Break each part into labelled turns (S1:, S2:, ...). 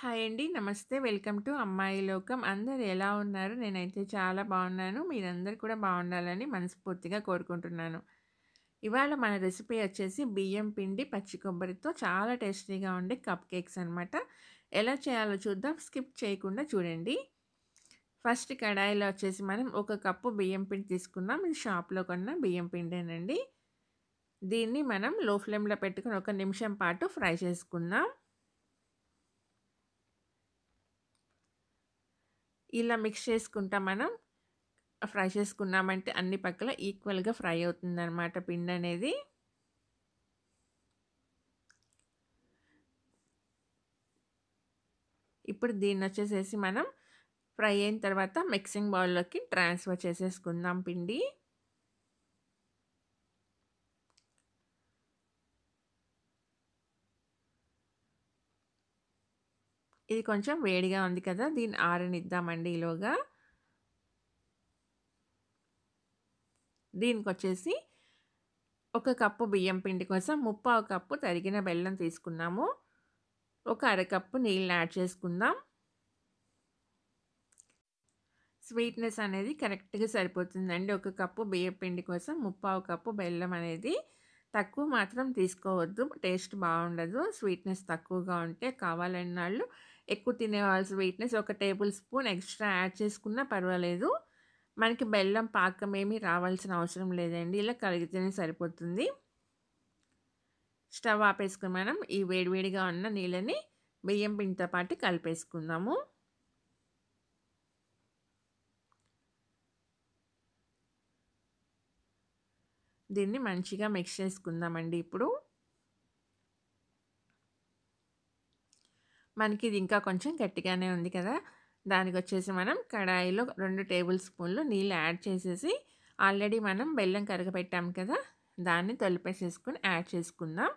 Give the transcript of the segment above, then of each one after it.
S1: Hi అండి. నమస్తే. Welcome to అమ్మాయి లోకం. అందరూ ఎలా ఉన్నారు? నేనైతే చాలా బాగున్నాను. మీరందరూ కూడా బాగుండాలని మనస్ఫూర్తిగా కోరుకుంటున్నాను. ఇవాళ మన రెసిపీ వచ్చేసి బియ్యం పిండి, పచ్చి కొబ్బరితో చాలా టేస్టీగా ఉండే కప్ కేక్స్ అనమాట. ఎలా చేయాలో చూద్దాం. స్కిప్ చేయకుండా చూడండి. ఫస్ట్ కడాయిలో వచ్చేసి మనం ఒక కప్పు బియ్యం పిండి తీసుకున్నాం. ఇది షాప్‌లో కొన్న బియ్యం పిండేనండి. దీన్ని మనం లో ఫ్లేమ్‌లో పెట్టుకొని ఒక నిమిషం పాటు ఫ్రై చేసుకుందాం. ఇలా మిక్స్ చేసుకుంటా మనం ఫ్రై చేసుకున్నామంటే అన్ని పక్కల ఈక్వల్‌గా ఫ్రై అవుతుందనమాట పిండనేది. ఇప్పుడు దీన్నొచ్చేసేసి మనం ఫ్రై అయిన తర్వాత మిక్సింగ్ బౌల్‌లోకి ట్రాన్స్‌ఫర్ చేసేసుకుందాం పిండి. ఇది కొంచెం వేడిగా ఉంది కదా! దీన్ని ఆరనిద్దామండి ఈలోగా. దీనికొచ్చేసి ఒక కప్పు బియ్యం పిండి కోసం ముప్పావు కప్పు తరిగిన బెల్లం తీసుకున్నాము. ఒక అరకప్పు నీళ్ళు యాడ్ చేసుకుందాం. స్వీట్‌నెస్ అనేది కరెక్ట్‌గా సరిపోతుందండి. ఒక కప్పు బియ్యపు పిండి కోసం ముప్పావు కప్పు బెల్లం అనేది తక్కువ మాత్రం తీసుకోవద్దు. టేస్ట్ బావుండదు. స్వీట్‌నెస్ తక్కువగా ఉంటే కావాలన్నాళ్ళు ఎక్కువ తినేవాళ్ళు స్వీట్‌నెస్ ఒక టేబుల్ స్పూన్ ఎక్స్‌ట్రా యాడ్ చేసుకున్నా పర్వాలేదు. మనకి బెల్లం పాకం ఏమీ రావాల్సిన అవసరం లేదండి. ఇలా కరిగితేనే సరిపోతుంది. స్టవ్ ఆపేసుకొని మనం ఈ వేడివేడిగా ఉన్న నీళ్ళని బియ్యం పిండితో పాటు కలిపేసుకుందాము. దీన్ని మంచిగా మిక్స్ చేసుకుందామండి ఇప్పుడు. మనకి ఇది ఇంకా కొంచెం గట్టిగానే ఉంది కదా! దానికొచ్చేసి మనం కడాయిలో 2 టేబుల్ స్పూన్లు నీళ్ళు యాడ్ చేసేసి, ఆల్రెడీ మనం బెల్లం కరగబెట్టాం కదా! దాన్ని తొలిపేసేసుకొని యాడ్ చేసుకుందాం.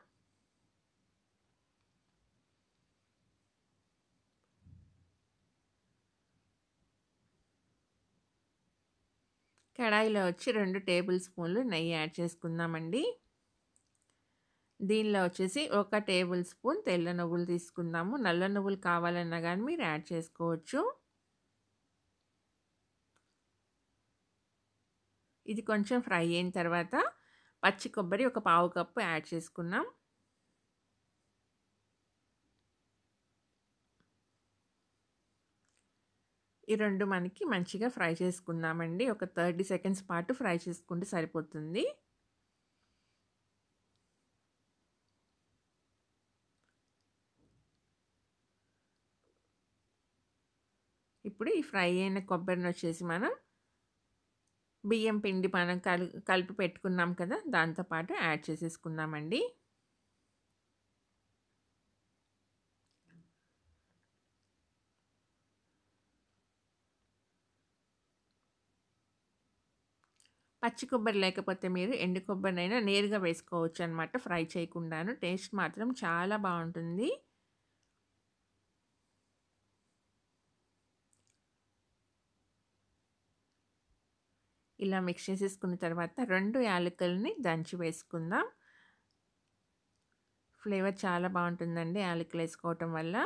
S1: కడాయిలో వచ్చి 2 టేబుల్ స్పూన్లు నెయ్యి యాడ్ చేసుకుందామండి. దీనిలో వచ్చేసి ఒక టేబుల్ స్పూన్ తెల్ల నువ్వులు తీసుకుందాము. నల్ల నువ్వులు కావాలన్నా గానీ మీరు యాడ్ చేసుకోవచ్చు. ఇది కొంచెం ఫ్రై అయిన తర్వాత పచ్చి కొబ్బరి ఒక పావు కప్పు యాడ్ చేసుకున్నాం. ఈ 2 మనకి మంచిగా ఫ్రై చేసుకుందామండి. ఒక 30 సెకండ్స్ పాటు ఫ్రై చేసుకుంటే సరిపోతుంది. ఇప్పుడు ఈ ఫ్రై అయిన కొబ్బరినొచ్చేసి మనం బియ్యం పిండి మనం కలిపి పెట్టుకున్నాం కదా! దాంతో పాటు యాడ్ చేసేసుకుందామండి. పచ్చి కొబ్బరి లేకపోతే మీరు ఎండు కొబ్బరినైనా నేరుగా వేసుకోవచ్చనమాట ఫ్రై చేయకుండాను. టేస్ట్ మాత్రం చాలా బావుంటుంది. ఇలా మిక్స్ చేసేసుకున్న తర్వాత 2 యాలకులని దంచి వేసుకుందాం. ఫ్లేవర్ చాలా బావుంటుందండి యాలకులేసుకోవటం వల్ల.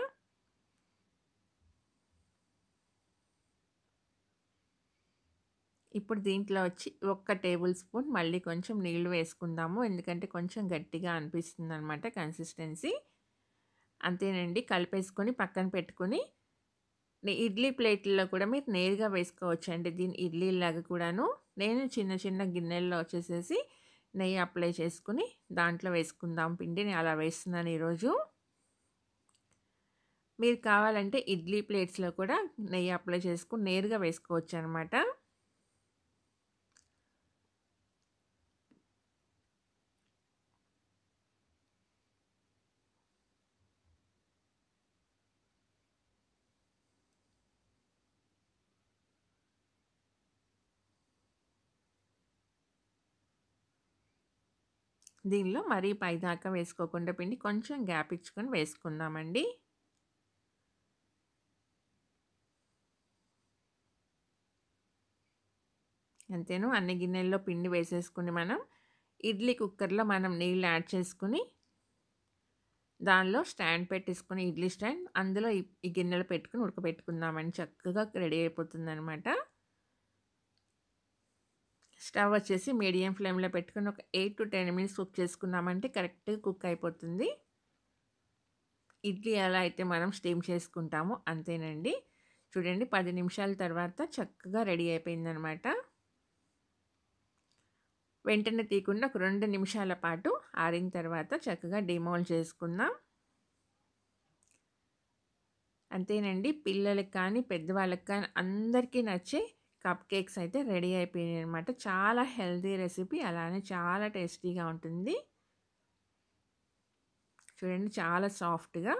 S1: ఇప్పుడు దీంట్లో వచ్చి ఒక్క టేబుల్ స్పూన్ మళ్ళీ కొంచెం నీళ్లు వేసుకుందాము. ఎందుకంటే కొంచెం గట్టిగా అనిపిస్తుందనమాట కన్సిస్టెన్సీ. అంతేనండి కలిపేసుకొని పక్కన పెట్టుకొని ఇడ్లీ ప్లేట్‌లో కూడా మీరు నేరుగా వేసుకోవచ్చండి. దీన్ని ఇడ్లీలాగా కూడాను. నేను చిన్న చిన్న గిన్నెల్లో వచ్చేసేసి నెయ్యి అప్లై చేసుకొని దాంట్లో వేసుకుందాం పిండిని అలా వేస్తున్నాను ఈరోజు. మీరు కావాలంటే ఇడ్లీ ప్లేట్స్‌లో కూడా నెయ్యి అప్లై చేసుకొని నేరుగా వేసుకోవచ్చనమాట. దీనిలో మరీ పైదాకా వేసుకోకుండా పిండి కొంచెం గ్యాప్ ఇచ్చుకొని వేసుకుందామండి. అంతేను అన్ని గిన్నెల్లో పిండి వేసేసుకొని మనం ఇడ్లీ కుక్కర్‌లో మనం నీళ్ళు యాడ్ చేసుకొని దానిలో స్టాండ్ పెట్టేసుకొని ఇడ్లీ స్టాండ్ అందులో ఈ గిన్నెలు పెట్టుకొని ఉడకబెట్టుకుందామండి. చక్కగా రెడీ అయిపోతుందనమాట. స్టవ్ వచ్చేసి మీడియం ఫ్లేమ్‌లో పెట్టుకొని ఒక 8-10 మినిట్స్ కుక్ చేసుకున్నామంటే కరెక్ట్‌గా కుక్ అయిపోతుంది. ఇడ్లీ ఎలా అయితే మనం స్టీమ్ చేసుకుంటామో అంతేనండి. చూడండి 10 నిమిషాల తర్వాత చక్కగా రెడీ అయిపోయిందనమాట. వెంటనే తీయకుండా ఒక 2 నిమిషాల పాటు ఆరిన తర్వాత చక్కగా డీమోల్డ్ చేసుకుందాం. అంతేనండి. పిల్లలకి కానీ, పెద్దవాళ్ళకి కానీ అందరికీ నచ్చే కప్ కేక్స్ అయితే రెడీ అయిపోయాయనమాట. చాలా హెల్తీ రెసిపీ. అలానే చాలా టేస్టీగా ఉంటుంది. చూడండి చాలా సాఫ్ట్‌గా.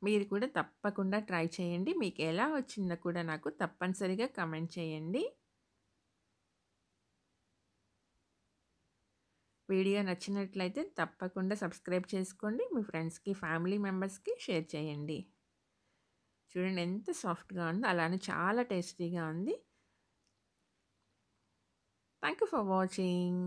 S1: మీరు కూడా తప్పకుండా ట్రై చేయండి. మీకు ఎలా వచ్చిందో కూడా నాకు తప్పనిసరిగా కామెంట్ చేయండి. వీడియో నచ్చినట్లయితే తప్పకుండా సబ్స్క్రైబ్ చేసుకోండి. మీ ఫ్రెండ్స్‌కి, ఫ్యామిలీ మెంబర్స్‌కి షేర్ చేయండి. చూడండి ఎంత సాఫ్ట్‌గా ఉందో. అలానే చాలా టేస్టీగా ఉంది. Thank you for watching.